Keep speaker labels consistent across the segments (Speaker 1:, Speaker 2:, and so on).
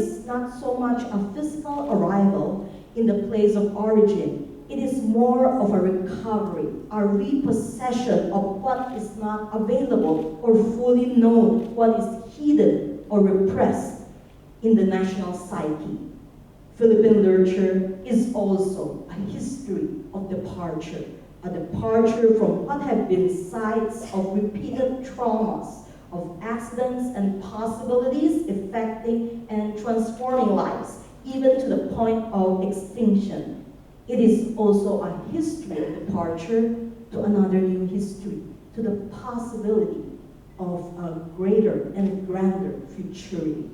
Speaker 1: is not so much a physical arrival in the place of origin. It is more of a recovery, a repossession of what is not available or fully known, what is hidden or repressed in the national psyche. Philippine literature is also a history of departure, a departure from what have been sites of repeated traumas, of accidents and possibilities affecting and transforming lives, even to the point of extinction. It is also a history of departure to another new history, to the possibility of a greater and grander futurity.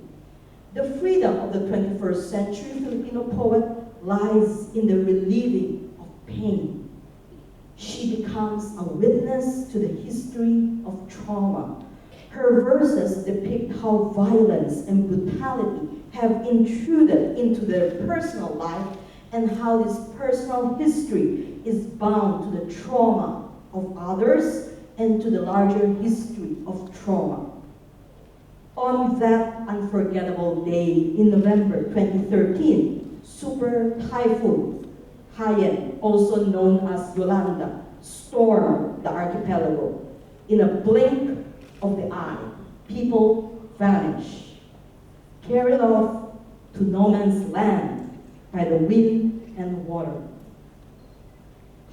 Speaker 1: The freedom of the 21st century Filipino poet lies in the relieving of pain. She becomes a witness to the history of trauma. Her verses depict how violence and brutality have intruded into their personal life and how this personal history is bound to the trauma of others and to the larger history of trauma. On that unforgettable day in November 2013, Super Typhoon Haiyan, also known as Yolanda, stormed the archipelago. In a blink of the eye, people vanished, carried off to no man's land by the wind and water.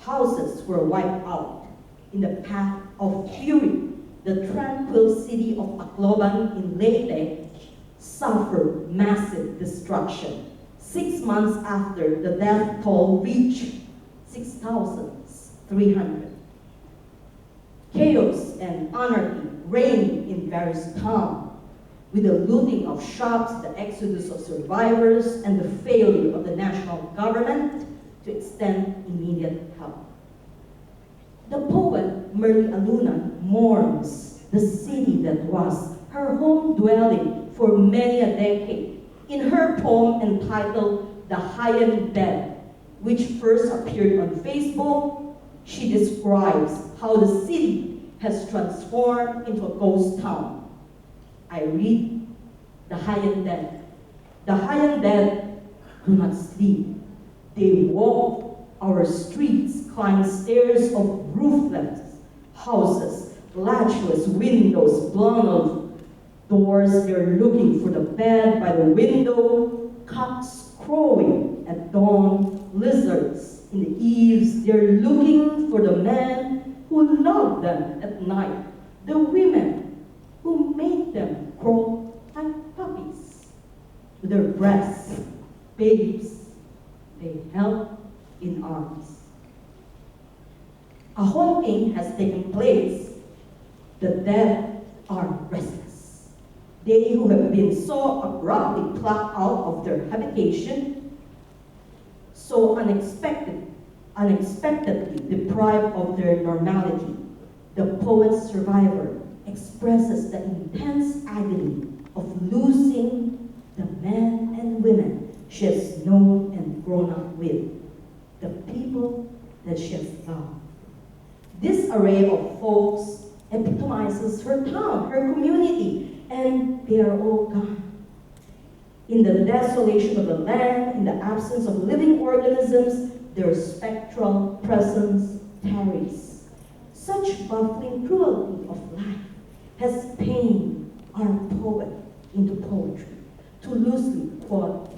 Speaker 1: Houses were wiped out in the path of fury. The tranquil city of Tacloban in Leyte suffered massive destruction. 6 months after, the death toll reached 6,300. Chaos and anarchy reigned in various towns, with the looting of shops, the exodus of survivors, and the failure of the national government to extend immediate help. The poet Merly Alunan mourns the city that was her home dwelling for many a decade in her poem entitled The Haiyan Bed, which first appeared on Facebook. She describes how the city has transformed into a ghost town. I read, the Haiyan Dead. The Haiyan Dead do not sleep. They walk our streets, climb stairs of roofless houses, latchless windows, blown off doors. They're looking for the bed by the window, cocks crowing at dawn, lizards in the eaves. They're looking for the men who love them at night, the women who make them grow like puppies. With their breasts, babes, they held in arms. A haunting has taken place. The dead are restless. They who have been so abruptly plucked out of their habitation, so unexpectedly deprived of their normality. The poet's survivor expresses the intense agony of losing the men and women she has known and grown up with, the people that she has loved. This array of folks epitomizes her town, her community, and they are all gone. In the desolation of the land, in the absence of living organisms, their spectral presence tarries. Such baffling cruelty of life has pained our poet into poetry. To loosely quote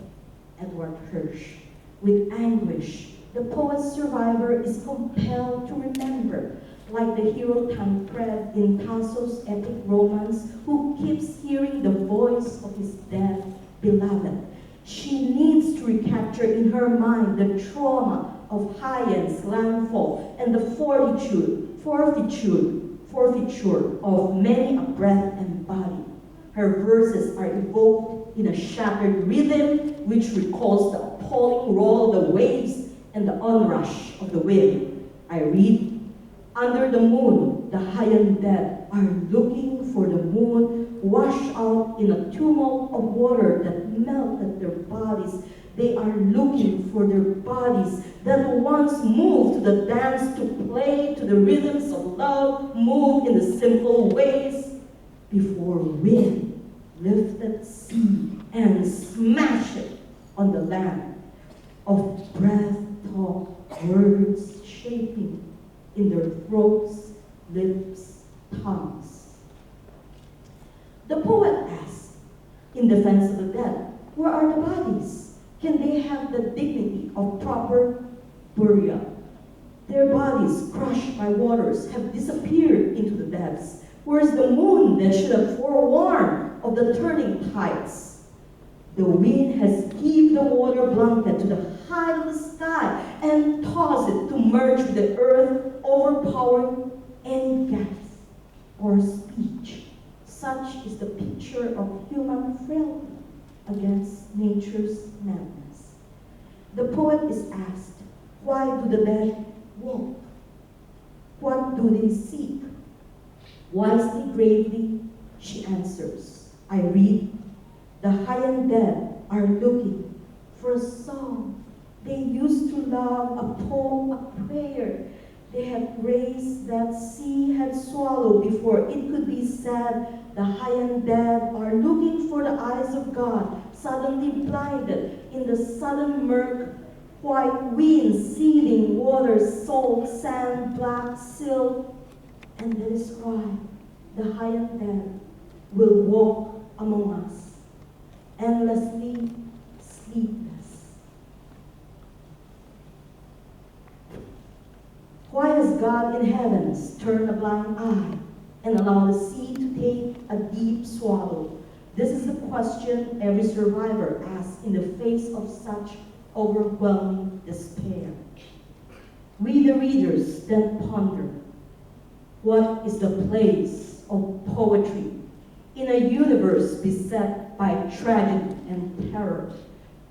Speaker 1: Edward Hirsch, with anguish, the poet's survivor is compelled to remember, like the hero Tancred in Tasso's epic romance, who keeps hearing the voice of his dead beloved. She needs to recapture in her mind the trauma of Haiyan's landfall and the forfeiture of many a breath and body. Her verses are evoked in a shattered rhythm which recalls the appalling roll of the waves and the onrush of the wind. I read, under the moon, the Haiyan dead are looking for the moon, washed out in a tumult of water that melted their bodies. They are looking for their bodies that once moved to the dance, to play to the rhythms of love, moved in the simple ways before wind lifted sea and smash it on the land of breath-talk words shaping in their throats, lips, tongues. The poet asks, in defense of the dead, where are the bodies? Can they have the dignity of proper burial? Their bodies, crushed by waters, have disappeared into the depths. Where's the moon that should have forewarned of the turning tides? The wind has heaved the water blanket to the height of the sky and tossed it to merge with the earth, overpowering any gasp or speech. Such is the picture of human frailty against nature's madness. The poet is asked, why do the dead walk? What do they seek? Wisely, gravely, she answers, I read, the high and dead are looking for a song they used to love, a poem, a prayer they had raised that sea had swallowed before it could be said. The high and dead are looking for the eyes of God, suddenly blinded in the sudden murk, white winds, seething waters, salt, sand, black silt, and let us cry, the high and dead will walk among us, endlessly sleepless. Why has God in heavens turned a blind eye and allowed the sea to take a deep swallow? This is the question every survivor asks in the face of such overwhelming despair. We, the readers, then ponder, what is the place of poetry in a universe beset by tragedy and terror?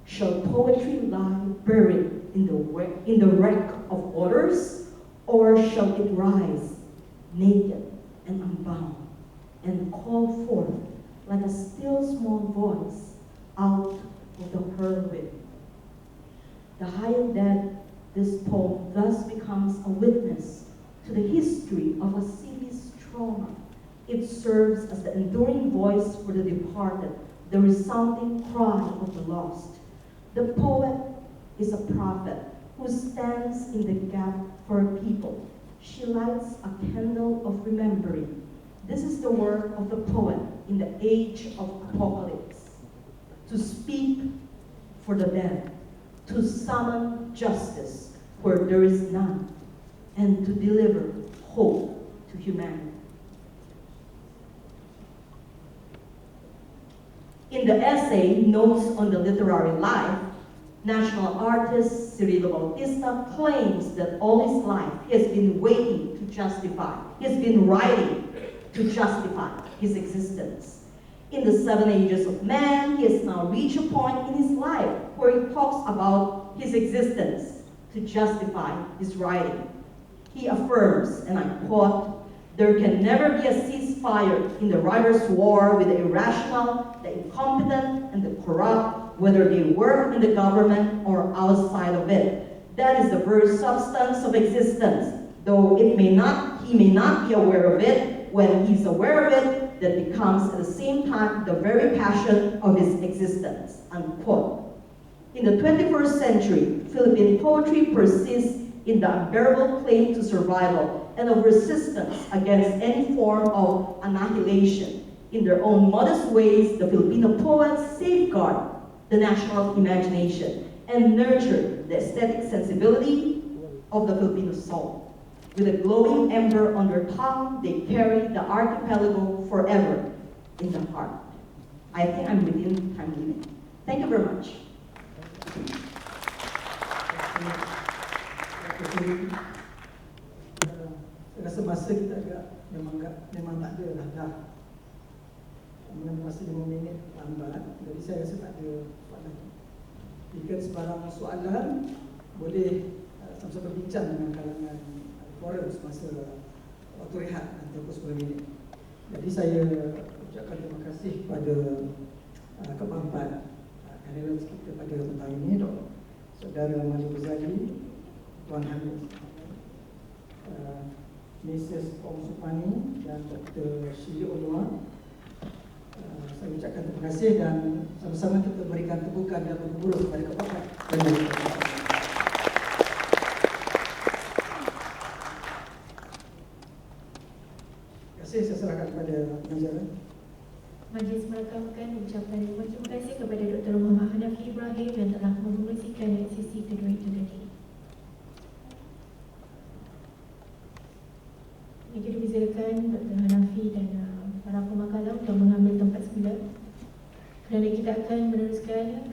Speaker 1: Shall poetry lie buried in the wreck of waters, or shall it rise naked and unbound and call forth like a still small voice out of the whirlwind? The high and dead, this poem thus becomes a witness to the history of a city's trauma. It serves as the enduring voice for the departed, the resounding cry of the lost. The poet is a prophet who stands in the gap for a people. She lights a candle of remembering. This is the work of the poet in the age of apocalypse. To speak for the dead, to summon justice where there is none, and to deliver hope to humanity. In the essay, Notes on the Literary Life, national artist Cirilo Bautista claims that all his life he has been waiting to justify, he has been writing to justify his existence. In the 7 Ages of Man, he has now reached a point in his life where he talks about his existence to justify his writing. He affirms, and I quote, "There can never be a ceasefire in the writer's war with the irrational, the incompetent, and the corrupt, whether they work in the government or outside of it. That is the very substance of existence, though he may not be aware of it. When he's aware of it, that becomes at the same time the very passion of his existence," unquote. In the 21st century, Philippine poetry persists in the unbearable claim to survival and of resistance against any form of annihilation. In their own modest ways, the Filipino poets safeguard the national imagination and nurture the aesthetic sensibility of the Filipino soul. With a glowing ember on their tongue, they carry the archipelago forever in the heart. I think I'm within time limit. Thank you very much.
Speaker 2: Rasa masa kita agak memang tak ada dah. Masa 5 minit lambat, jadi saya rasa tak ada soalan. Jika sebarang soalan, boleh sama-sama berbincang dengan kalangan forum semasa waktu rehat nanti pukul 10 minit. Jadi saya ucapkan terima kasih kepada keempat panelists kita pada petang ini, Saudara Malik Ghazali, Tuan Hamid, Mrs. Ong Supani dan Dr. Shili Olua, Saya ucapkan terima kasih dan sama-sama kita berikan tepukan dan bergembira kepada Bapak dan Terima kasih, saya serahkan kepada pengacara.
Speaker 3: Majlis merakamkan ucapan terima kasih kepada Dr. Muhammad Hanafi Ibrahim yang telah mengerusikan sesi kedua itu tadi. Ini dipersilakan Dr. Hanafi dan para pemakalah untuk mengambil tempat semula kerana kita akan meneruskan